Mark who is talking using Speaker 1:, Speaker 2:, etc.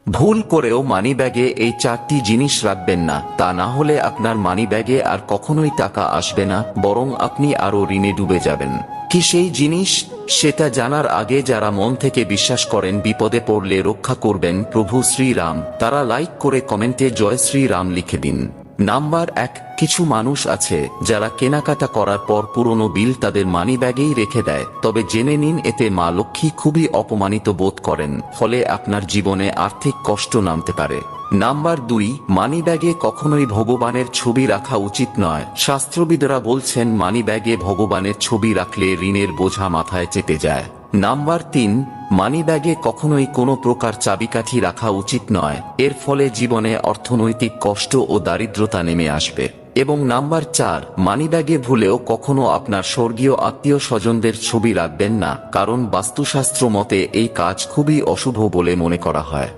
Speaker 1: ভুল করেও মানিব্যাগে এই 4টি জিনিস রাখবেন না, তা না হলে আপনার মানিব্যাগে আর কখনোই টাকা আসবে না, বরং আপনি আরো ঋণে ডুবে যাবেন। কি সেই জিনিস, সেটা জানার আগে যারা মন থেকে বিশ্বাস করেন বিপদে পড়লে রক্ষা করবেন প্রভু শ্রীরাম, তারা লাইক করে কমেন্টে জয় শ্রীরাম লিখে দিন। নাম্বার 1, কিছু মানুষ আছে যারা কেনাকাটা করার পর পুরনো বিল তাদের মানিব্যাগেই রেখে দেয়, তবে জেনে নিন এতে মা লক্ষ্মী খুবই অপমানিত বোধ করেন, ফলে আপনার জীবনে আর্থিক কষ্ট নামতে পারে। নাম্বার 2, মানিব্যাগে কখনোই ভগবানের ছবি রাখা উচিত নয়। শাস্ত্রবিদরা বলছেন মানিব্যাগে ভগবানের ছবি রাখলে ঋণের বোঝা মাথায় চেপে যায়। নাম্বার 3, মানিব্যাগে কখনোই কোনো প্রকার চাবিকাঠি রাখা উচিত নয়, এর ফলে জীবনে অর্থনৈতিক কষ্ট ও দারিদ্রতা নেমে আসবে। এবং নাম্বার 4, মানিব্যাগে ভুলেও কখনো আপনার স্বর্গীয় আত্মীয় স্বজনদের ছবি রাখবেন না, কারণ বাস্তুশাস্ত্র মতে এই কাজ খুবই অশুভ বলে মনে করা হয়।